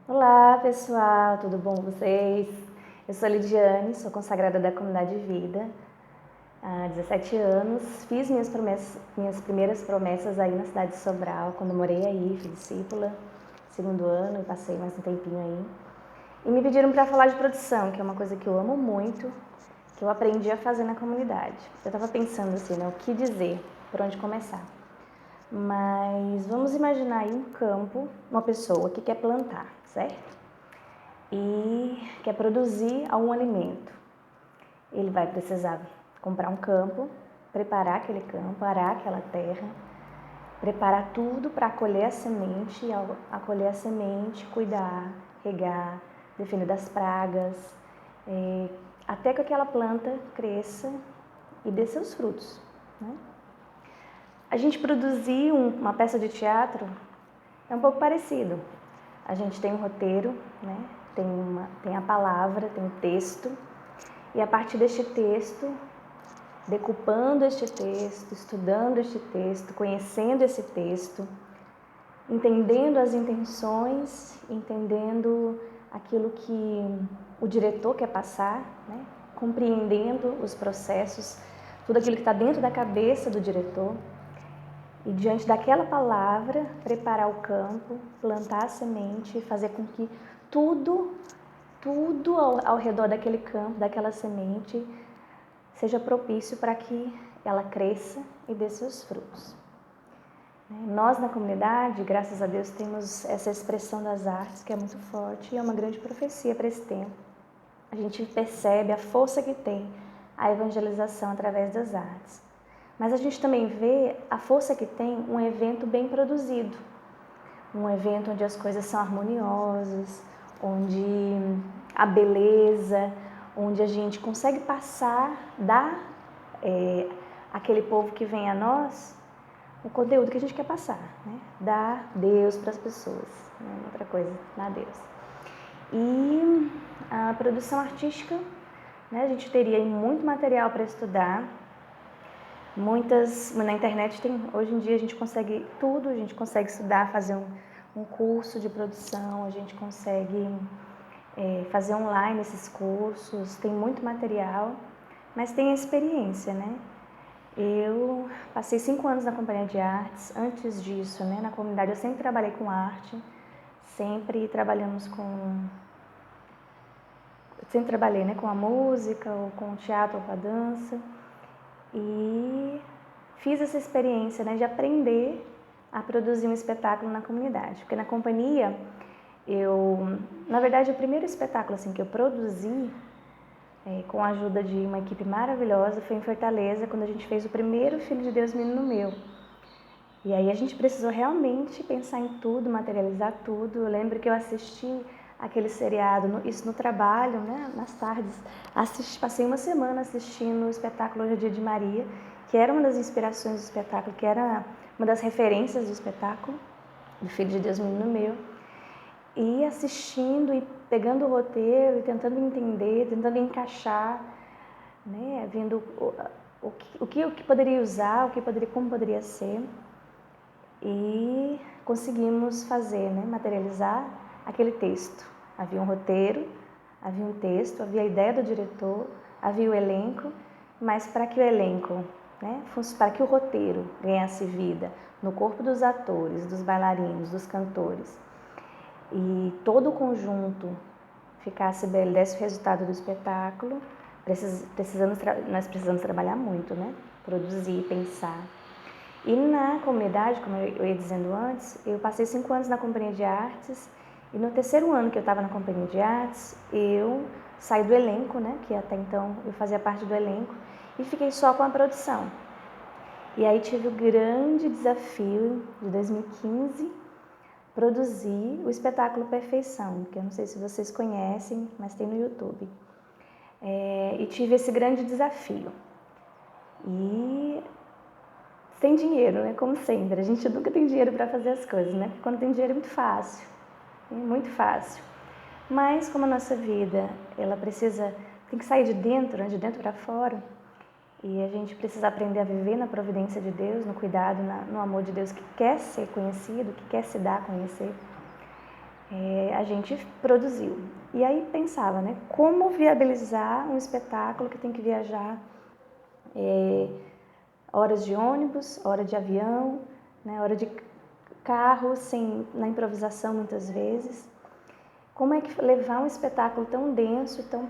Olá pessoal, tudo bom com vocês? Eu sou a Lidiane, sou consagrada da Comunidade de Vida há 17 anos. Fiz minhas primeiras promessas aí na cidade de Sobral, quando morei aí, fui discípula, segundo ano, e passei mais um tempinho aí. E me pediram para falar de produção, que é uma coisa que eu amo muito, que eu aprendi a fazer na comunidade. Eu estava pensando assim, né, o que dizer, por onde começar. Mas vamos imaginar aí um campo, uma pessoa que quer plantar, certo? E quer produzir algum alimento. Ele vai precisar comprar um campo, preparar aquele campo, arar aquela terra, preparar tudo para acolher a semente, e ao acolher a semente, cuidar, regar, defender das pragas, até que aquela planta cresça e dê seus frutos, né? A gente produzir uma peça de teatro é um pouco parecido. A gente tem um roteiro, né? Tem a palavra, tem o texto, e a partir deste texto, decupando este texto, estudando este texto, conhecendo esse texto, entendendo as intenções, entendendo aquilo que o diretor quer passar, né? Compreendendo os processos, tudo aquilo que está dentro da cabeça do diretor. E diante daquela palavra, preparar o campo, plantar a semente e fazer com que tudo ao redor daquele campo, daquela semente, seja propício para que ela cresça e dê seus frutos. Nós na comunidade, graças a Deus, temos essa expressão das artes que é muito forte e é uma grande profecia para esse tempo. A gente percebe a força que tem a evangelização através das artes. Mas a gente também vê a força que tem um evento bem produzido, um evento onde as coisas são harmoniosas, onde a beleza, onde a gente consegue passar, dar àquele povo que vem a nós o conteúdo que a gente quer passar, né? Dar Deus para as pessoas, né? Outra coisa, dar Deus. E a produção artística, né? A gente teria muito material para estudar. Na internet hoje em dia a gente consegue tudo, a gente consegue estudar, fazer um curso de produção, a gente consegue fazer online esses cursos, tem muito material, mas tem a experiência, né? Eu passei 5 anos na companhia de artes, antes disso, né, na comunidade eu sempre trabalhei com arte, sempre trabalhei, né, com a música, ou com o teatro, ou com a dança. E fiz essa experiência, né, de aprender a produzir um espetáculo na comunidade. Porque na companhia, na verdade, o primeiro espetáculo assim, que eu produzi, com a ajuda de uma equipe maravilhosa, foi em Fortaleza, quando a gente fez o primeiro Filho de Deus Menino Meu. E aí a gente precisou realmente pensar em tudo, materializar tudo. Eu lembro que eu assisti aquele seriado, isso no trabalho, né, nas tardes. Passei uma semana assistindo o espetáculo Hoje é Dia de Maria, que era uma das inspirações do espetáculo, que era uma das referências do espetáculo, do Filho de Deus Menino Meu. E assistindo e pegando o roteiro e tentando entender, tentando encaixar, né, vendo o que poderia usar, como poderia ser. E conseguimos fazer, né, materializar aquele texto. Havia um roteiro, havia um texto, havia a ideia do diretor, havia o elenco, mas para que o elenco, né, para que o roteiro ganhasse vida no corpo dos atores, dos bailarinos, dos cantores, e todo o conjunto ficasse belo, desse o resultado do espetáculo, nós precisamos trabalhar muito, né? Produzir, pensar. E na comunidade, como eu ia dizendo antes, eu passei 5 anos na companhia de artes, e no terceiro ano que eu estava na companhia de artes, eu saí do elenco, né, que até então eu fazia parte do elenco, e fiquei só com a produção. E aí tive o grande desafio de 2015, produzir o espetáculo Perfeição, que eu não sei se vocês conhecem, mas tem no YouTube. E tive esse grande desafio. E sem dinheiro, né? Como sempre. A gente nunca tem dinheiro para fazer as coisas, né? Porque quando tem dinheiro é muito fácil. É muito fácil. Mas como a nossa vida, ela tem que sair de dentro, né? De dentro para fora. E a gente precisa aprender a viver na providência de Deus, no cuidado, no amor de Deus que quer ser conhecido, que quer se dar a conhecer. a gente produziu. E aí pensava, né, como viabilizar um espetáculo que tem que viajar horas de ônibus, hora de avião, né, hora de carro, na improvisação muitas vezes. Como é que levar um espetáculo tão denso, tão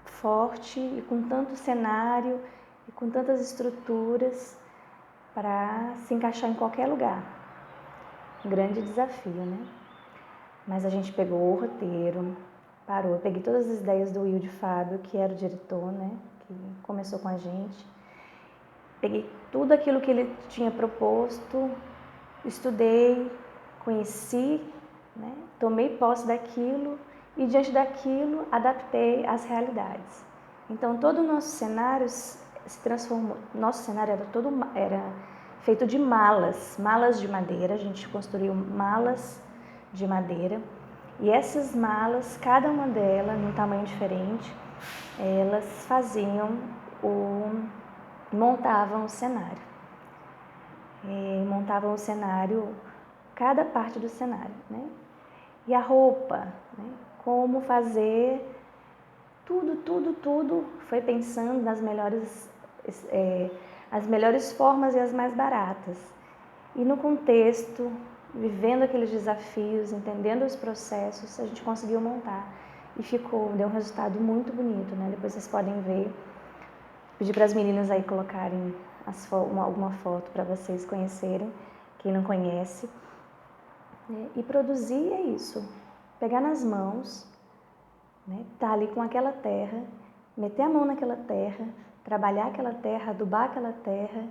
forte e com tanto cenário e com tantas estruturas para se encaixar em qualquer lugar? Um grande desafio, né? Mas a gente pegou o roteiro, parou, eu peguei todas as ideias do Wilde Fábio, que era o diretor, né? Que começou com a gente. Peguei tudo aquilo que ele tinha proposto, estudei, conheci, né? Tomei posse daquilo e diante daquilo adaptei às realidades. Então todo o nosso cenário se transformou. Nosso cenário era feito de malas de madeira. A gente construiu malas de madeira e essas malas, cada uma delas num tamanho diferente, elas montavam o cenário. Montavam o cenário, cada parte do cenário, né? E a roupa, né? Como fazer tudo foi pensando nas as melhores formas e as mais baratas. E no contexto, vivendo aqueles desafios, entendendo os processos, a gente conseguiu montar e deu um resultado muito bonito, né? Depois vocês podem ver. Pedir para as meninas aí colocarem alguma foto para vocês conhecerem, quem não conhece. E produzir é isso, pegar nas mãos, né? Tá ali com aquela terra, meter a mão naquela terra, trabalhar aquela terra, adubar aquela terra,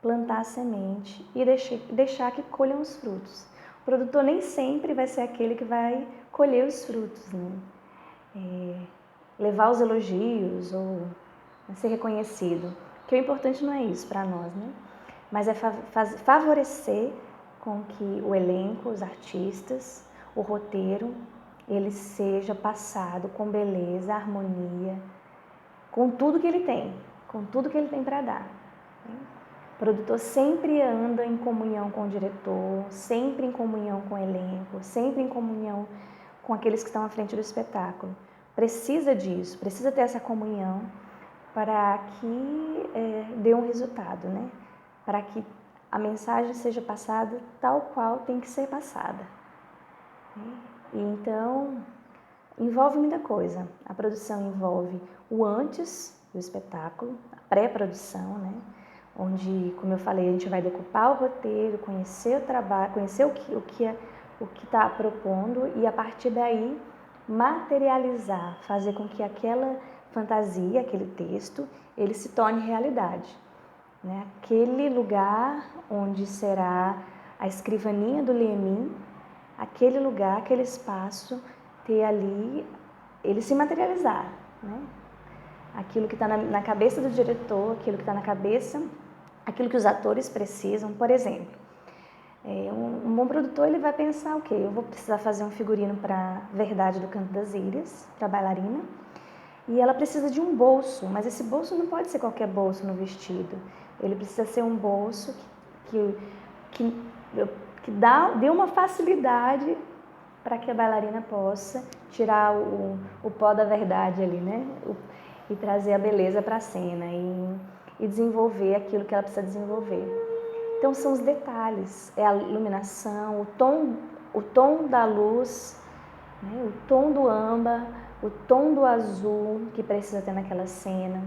plantar a semente e deixar que colham os frutos. O produtor nem sempre vai ser aquele que vai colher os frutos, né? Levar os elogios ou ser reconhecido. Que o importante não é isso para nós, né? Mas é favorecer com que o elenco, os artistas, o roteiro, ele seja passado com beleza, harmonia, com tudo que ele tem para dar. O produtor sempre anda em comunhão com o diretor, sempre em comunhão com o elenco, sempre em comunhão com aqueles que estão à frente do espetáculo. Precisa disso, precisa ter essa comunhão para que dê um resultado, né? Para que a mensagem seja passada tal qual tem que ser passada. E então, envolve muita coisa. A produção envolve o antes do espetáculo, a pré-produção, né? Onde, como eu falei, a gente vai decupar o roteiro, conhecer o trabalho, conhecer o que está propondo e a partir daí materializar, fazer com que aquela fantasia, aquele texto, ele se torne realidade, né? Aquele lugar onde será a escrivaninha do Liemin, aquele lugar, aquele espaço, ter ali, ele se materializar, né? Aquilo que está na cabeça do diretor, aquilo que está na cabeça, aquilo que os atores precisam. Por exemplo, um bom produtor ele vai pensar, ok, eu vou precisar fazer um figurino para Verdade do Canto das Ilhas, para a bailarina, e ela precisa de um bolso, mas esse bolso não pode ser qualquer bolso no vestido. Ele precisa ser um bolso que dê uma facilidade para que a bailarina possa tirar o pó da verdade ali, né? E trazer a beleza para a cena e desenvolver aquilo que ela precisa desenvolver. Então são os detalhes, é a iluminação, o tom da luz, né? O tom do âmbar, o tom do azul que precisa ter naquela cena.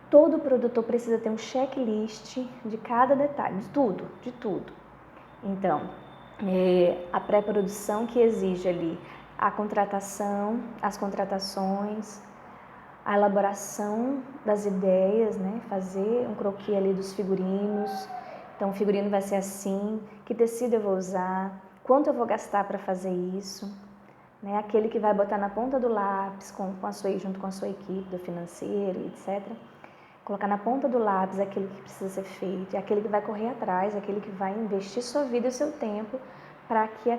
Todo produtor precisa ter um checklist de cada detalhe, de tudo. Então, a pré-produção que exige ali a contratação, as contratações, a elaboração das ideias, né? Fazer um croquis ali dos figurinos. Então, o figurino vai ser assim, que tecido eu vou usar, quanto eu vou gastar para fazer isso, né? Aquele que vai botar na ponta do lápis junto com a sua equipe do financeiro, etc. Colocar na ponta do lápis aquilo que precisa ser feito, aquele que vai correr atrás, aquele que vai investir sua vida e seu tempo para que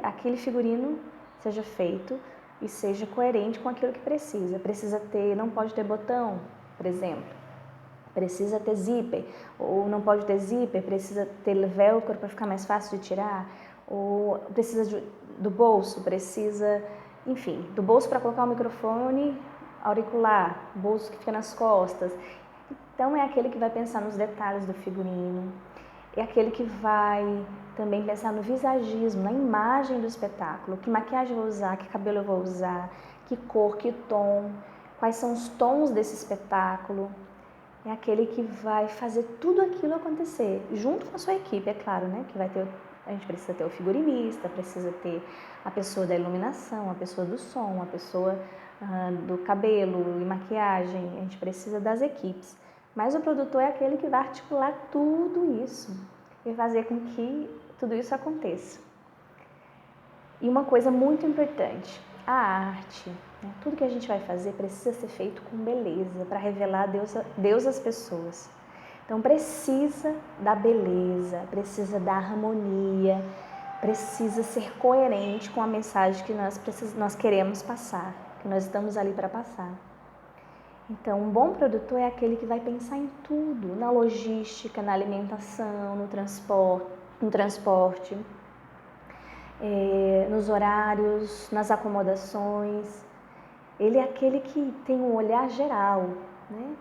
aquele figurino seja feito e seja coerente com aquilo que precisa. Não pode ter botão, por exemplo. Precisa ter zíper, ou não pode ter zíper, precisa ter velcro para ficar mais fácil de tirar, ou precisa do bolso, precisa, enfim, do bolso para colocar o microfone auricular, bolso que fica nas costas. Então é aquele que vai pensar nos detalhes do figurino, é aquele que vai também pensar no visagismo, na imagem do espetáculo, que maquiagem eu vou usar, que cabelo eu vou usar, que cor, que tom, quais são os tons desse espetáculo. É aquele que vai fazer tudo aquilo acontecer, junto com a sua equipe, é claro, né? Que vai ter, a gente precisa ter o figurinista, precisa ter a pessoa da iluminação, a pessoa do som, a pessoa do cabelo e maquiagem, a gente precisa das equipes. Mas o produtor é aquele que vai articular tudo isso e fazer com que tudo isso aconteça. E uma coisa muito importante, a arte, né? Tudo que a gente vai fazer precisa ser feito com beleza, para revelar Deus às pessoas. Então precisa da beleza, precisa da harmonia, precisa ser coerente com a mensagem que nós queremos passar, que nós estamos ali para passar. Então, um bom produtor é aquele que vai pensar em tudo, na logística, na alimentação, no transporte, nos horários, nas acomodações. Ele é aquele que tem um olhar geral, né?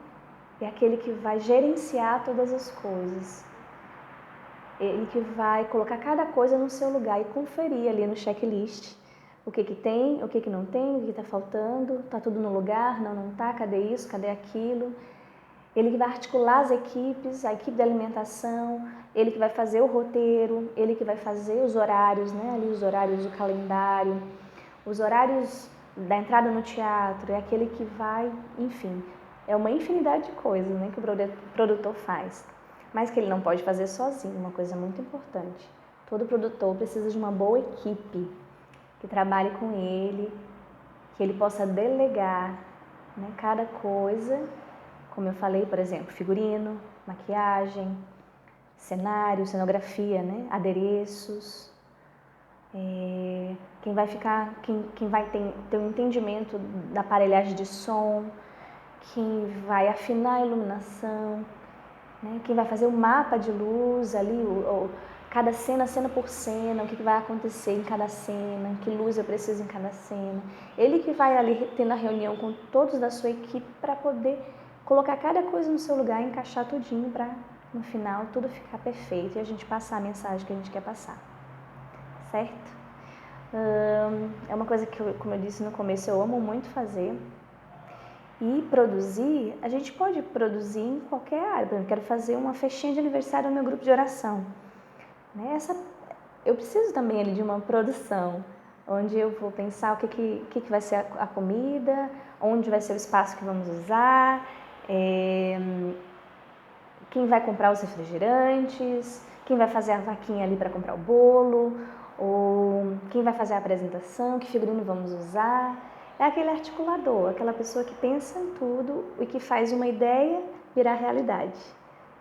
É aquele que vai gerenciar todas as coisas. Ele que vai colocar cada coisa no seu lugar e conferir ali no checklist o que tem, o que não tem, o que está faltando, está tudo no lugar, não está, cadê isso, cadê aquilo. Ele que vai articular as equipes, a equipe de alimentação, ele que vai fazer o roteiro, ele que vai fazer os horários, né? Ali os horários do calendário, os horários da entrada no teatro, é aquele que vai, enfim, é uma infinidade de coisas, né, que o produtor faz. Mas que ele não pode fazer sozinho, uma coisa muito importante. Todo produtor precisa de uma boa equipe que trabalhe com ele, que ele possa delegar, né, cada coisa, como eu falei, por exemplo, figurino, maquiagem, cenário, cenografia, né, adereços. Quem vai ter um entendimento da aparelhagem de som, quem vai afinar a iluminação, né? Quem vai fazer o mapa de luz ali, cada cena por cena, o que vai acontecer em cada cena, que luz eu preciso em cada cena. Ele que vai ali tendo a reunião com todos da sua equipe para poder colocar cada coisa no seu lugar e encaixar tudinho para, no final, tudo ficar perfeito e a gente passar a mensagem que a gente quer passar. Certo? É uma coisa que, como eu disse no começo, eu amo muito fazer. E produzir, a gente pode produzir em qualquer área. Por exemplo, quero fazer uma festinha de aniversário no meu grupo de oração. Eu preciso também ali de uma produção, onde eu vou pensar o que vai ser a comida, onde vai ser o espaço que vamos usar, quem vai comprar os refrigerantes, quem vai fazer a vaquinha ali para comprar o bolo, ou quem vai fazer a apresentação, que figurino vamos usar. É aquele articulador, aquela pessoa que pensa em tudo e que faz uma ideia virar realidade.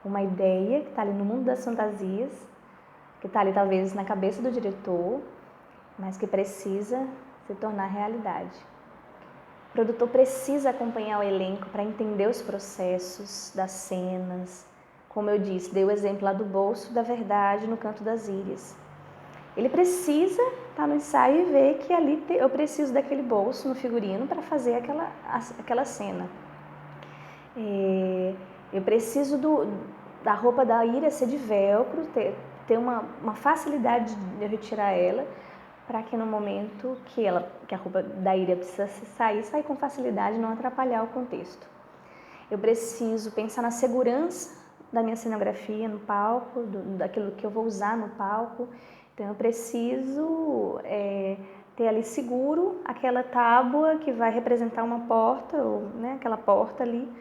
Uma ideia que está ali no mundo das fantasias, que está ali talvez na cabeça do diretor, mas que precisa se tornar realidade. O produtor precisa acompanhar o elenco para entender os processos das cenas. Como eu disse, dei o exemplo lá do bolso da verdade no Canto das Ilhas. Ele precisa estar no ensaio e ver que ali eu preciso daquele bolso no figurino para fazer aquela cena. Eu preciso da roupa da Ira ser de velcro, ter uma facilidade de eu retirar ela, para que no momento que a roupa da Ira precisa sair com facilidade e não atrapalhar o contexto. Eu preciso pensar na segurança da minha cenografia no palco, daquilo que eu vou usar no palco. Então, eu preciso ter ali seguro aquela tábua que vai representar uma porta, ou, né, aquela porta ali,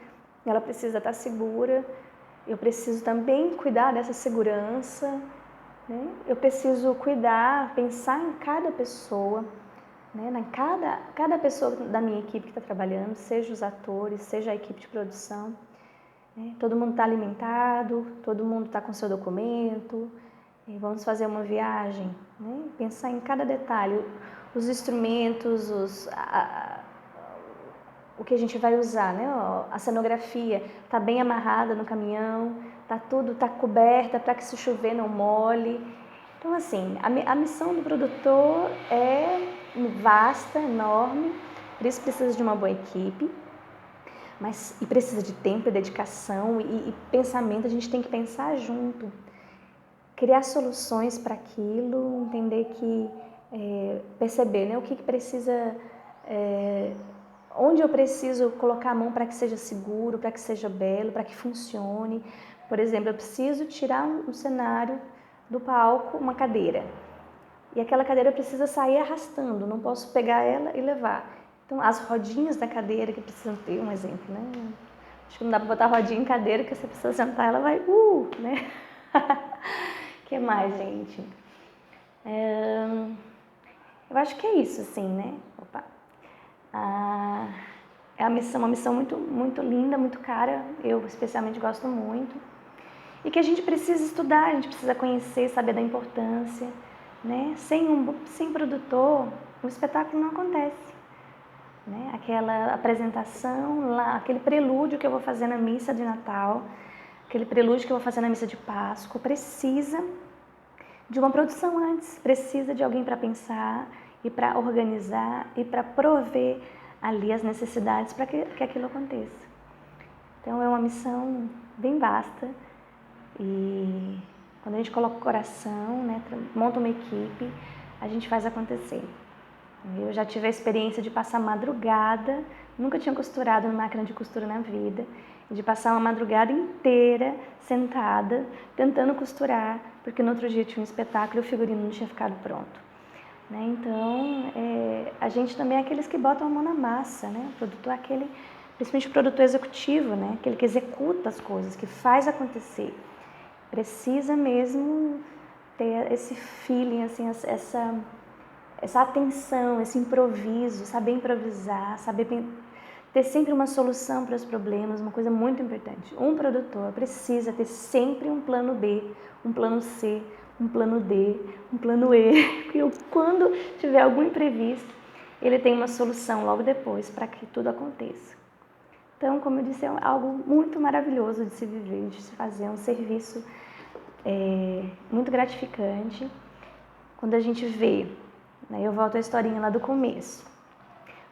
ela precisa estar segura. Eu preciso também cuidar dessa segurança, né? Eu preciso pensar em cada pessoa, né? Cada pessoa da minha equipe que está trabalhando, seja os atores, seja a equipe de produção. Né? Todo mundo está alimentado, todo mundo está com seu documento. Vamos fazer uma viagem, né? Pensar em cada detalhe, os instrumentos, o que a gente vai usar, né? A cenografia está bem amarrada no caminhão, está coberta para que se chover não molhe. Então, assim, a missão do produtor é vasta, enorme, por isso precisa de uma boa equipe, e precisa de tempo, dedicação e pensamento. A gente tem que pensar junto, criar soluções para aquilo, entender que, perceber, né, o que precisa, onde eu preciso colocar a mão para que seja seguro, para que seja belo, para que funcione. Por exemplo, eu preciso tirar um cenário do palco, uma cadeira, e aquela cadeira precisa sair arrastando, não posso pegar ela e levar. Então, as rodinhas da cadeira que precisam ter, um exemplo, né? Acho que não dá para botar rodinha em cadeira, que se a pessoa sentar, ela vai, né? O que mais, gente? Eu acho que é isso, assim, né? Opa. É uma missão muito, muito linda, muito cara, eu especialmente gosto muito. E que a gente precisa estudar, a gente precisa conhecer, saber da importância, né? Sem produtor, o espetáculo não acontece, né? Aquela apresentação, lá, aquele prelúdio que eu vou fazer na missa de Natal, aquele prelúdio que eu vou fazer na missa de Páscoa, precisa de uma produção antes, precisa de alguém para pensar e para organizar e para prover ali as necessidades para que aquilo aconteça. Então é uma missão bem vasta. E quando a gente coloca o coração, né, monta uma equipe, a gente faz acontecer. Eu já tive a experiência de passar madrugada, nunca tinha costurado numa máquina de costura na vida, e de passar uma madrugada inteira sentada, tentando costurar, porque no outro dia tinha um espetáculo e o figurino não tinha ficado pronto. Né? Então, a gente também é aqueles que botam a mão na massa, né? O produtor é aquele, principalmente o produtor executivo, né? Aquele que executa as coisas, que faz acontecer. Precisa mesmo ter esse feeling, assim, essa atenção, esse improviso, saber improvisar, saber ter sempre uma solução para os problemas, uma coisa muito importante. Um produtor precisa ter sempre um plano B, um plano C, um plano D, um plano E, porque quando tiver algum imprevisto, ele tem uma solução logo depois para que tudo aconteça. Então, como eu disse, é algo muito maravilhoso de se viver, de se fazer, um serviço muito gratificante. Quando a gente vê, né, eu volto à historinha lá do começo,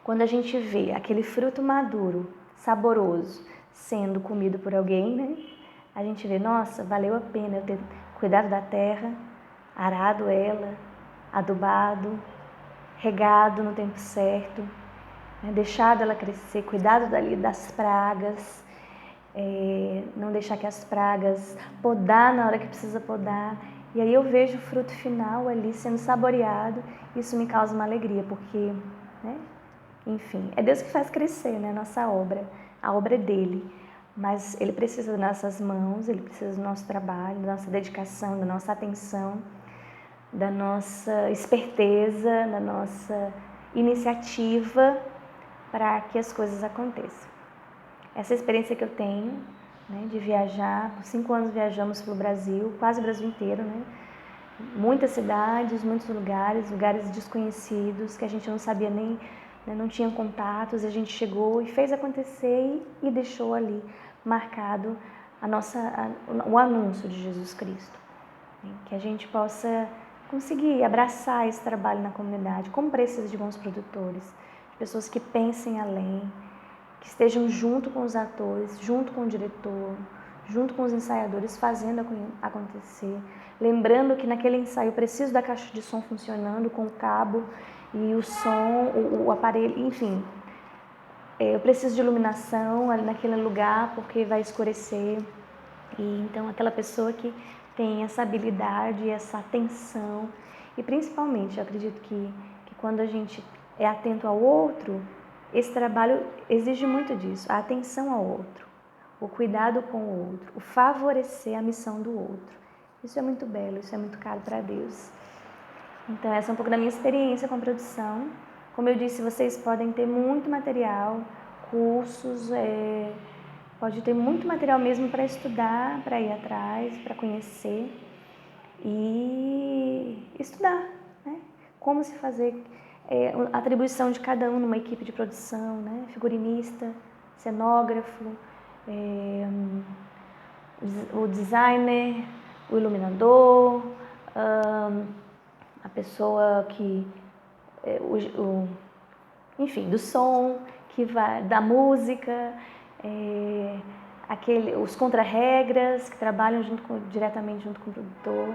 quando a gente vê aquele fruto maduro, saboroso, sendo comido por alguém, né, a gente vê, nossa, valeu a pena eu ter cuidado da terra, arado ela, adubado, regado no tempo certo, né, deixado ela crescer, cuidado dali das pragas, não deixar que as pragas, podar na hora que precisa podar. E aí eu vejo o fruto final ali sendo saboreado, isso me causa uma alegria, porque, né, enfim, é Deus que faz crescer, né, a obra é dele, mas ele precisa das nossas mãos, ele precisa do nosso trabalho, da nossa dedicação, da nossa atenção, da nossa esperteza, da nossa iniciativa para que as coisas aconteçam. Essa experiência que eu tenho, né, de viajar, por 5 anos viajamos pelo Brasil, quase o Brasil inteiro, né? Muitas cidades, muitos lugares desconhecidos que a gente não sabia nem, né, não tinha contatos, a gente chegou e fez acontecer e deixou ali marcado o anúncio de Jesus Cristo. Né? Que a gente possa conseguir abraçar esse trabalho na comunidade, como precisa de bons produtores, de pessoas que pensem além, que estejam junto com os atores, junto com o diretor, junto com os ensaiadores, fazendo acontecer. Lembrando que naquele ensaio eu preciso da caixa de som funcionando, com o cabo e o som, o aparelho, enfim. Eu preciso de iluminação ali naquele lugar porque vai escurecer. E então aquela pessoa que tem essa habilidade, essa atenção. E principalmente, eu acredito que quando a gente é atento ao outro, esse trabalho exige muito disso, a atenção ao outro, o cuidado com o outro, o favorecer a missão do outro. Isso é muito belo, isso é muito caro para Deus. Então essa é um pouco da minha experiência com a produção. Como eu disse, vocês podem ter muito material, cursos, pode ter muito material mesmo para estudar, para ir atrás, para conhecer e estudar, né? Como se fazer a atribuição de cada um numa equipe de produção, né? Figurinista, cenógrafo, o designer, o iluminador, a pessoa que, enfim, do som, da música, os contra-regras que trabalham diretamente junto com o produtor,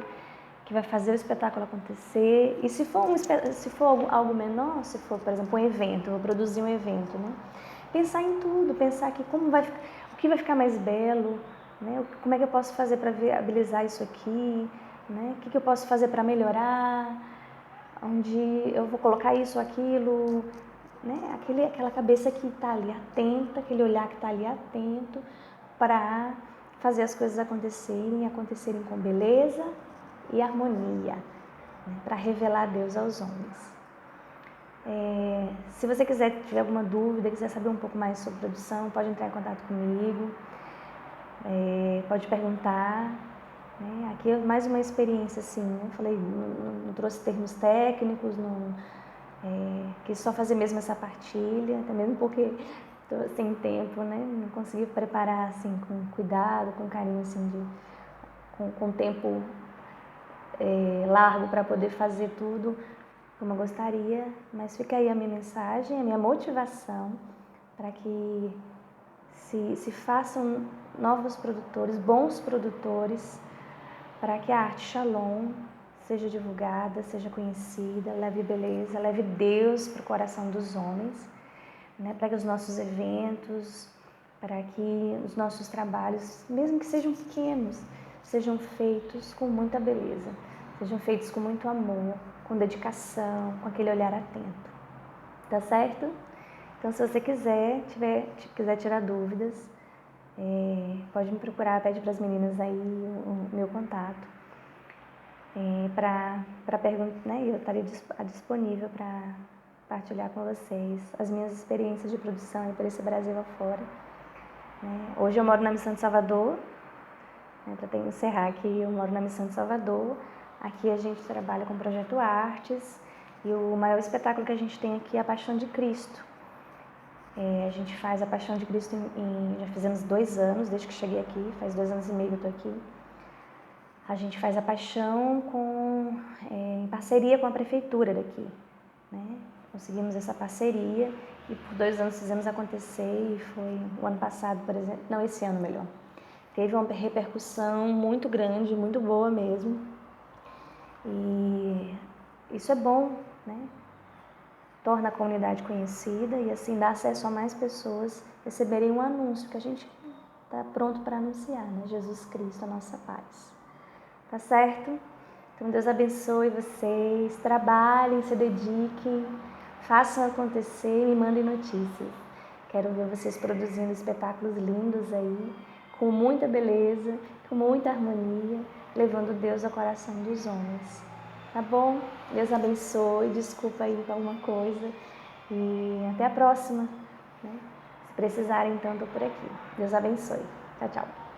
que vai fazer o espetáculo acontecer. E se for algo menor, se for, por exemplo, um evento, eu vou produzir um evento, né? Pensar em tudo, pensar aqui o que vai ficar mais belo, né? Como é que eu posso fazer para viabilizar isso aqui, né? O que eu posso fazer para melhorar, onde eu vou colocar isso ou aquilo, né? Aquela cabeça que está ali atenta, aquele olhar que está ali atento para fazer as coisas acontecerem com beleza e harmonia, né? Para revelar Deus aos homens. Se você tiver alguma dúvida, quiser saber um pouco mais sobre produção, pode entrar em contato comigo, pode perguntar. Né? Aqui é mais uma experiência, assim, né? Falei, não trouxe termos técnicos, quis só fazer mesmo essa partilha, até mesmo porque estou sem tempo, né? Não consegui preparar assim, com cuidado, com carinho, assim, com tempo largo para poder fazer tudo como eu gostaria, mas fica aí a minha mensagem, a minha motivação para que se façam novos produtores, bons produtores, para que a arte Shalom seja divulgada, seja conhecida, leve beleza, leve Deus para o coração dos homens, né? Para que os nossos eventos, para que os nossos trabalhos, mesmo que sejam pequenos, sejam feitos com muita beleza, sejam feitos com muito amor, com dedicação, com aquele olhar atento. Tá certo? Então, se você quiser tirar dúvidas, pode me procurar, pede para as meninas aí o meu contato para perguntar, né? Eu estarei disponível para partilhar com vocês as minhas experiências de produção aí por esse Brasil afora. Né? Hoje eu moro na Missão de Salvador, né? Para encerrar aqui, eu moro na Missão de Salvador. Aqui a gente trabalha com Projeto Artes e o maior espetáculo que a gente tem aqui é a Paixão de Cristo. A gente faz a Paixão de Cristo já fizemos 2 anos, desde que cheguei aqui, faz 2 anos e meio que eu estou aqui. A gente faz a Paixão em parceria com a prefeitura daqui, né? Conseguimos essa parceria e por 2 anos fizemos acontecer e foi o ano passado, por exemplo, não, esse ano melhor. Teve uma repercussão muito grande, muito boa mesmo. E isso é bom, né? Torna a comunidade conhecida e assim dá acesso a mais pessoas receberem um anúncio que a gente está pronto para anunciar, né? Jesus Cristo, a nossa paz. Tá certo? Então Deus abençoe vocês, trabalhem, se dediquem, façam acontecer e me mandem notícias. Quero ver vocês produzindo espetáculos lindos aí, com muita beleza, com muita harmonia, levando Deus ao coração dos homens. Tá bom? Deus abençoe, desculpa aí por alguma coisa e até a próxima. Né? Se precisarem, então, estou por aqui. Deus abençoe. Tchau, tchau.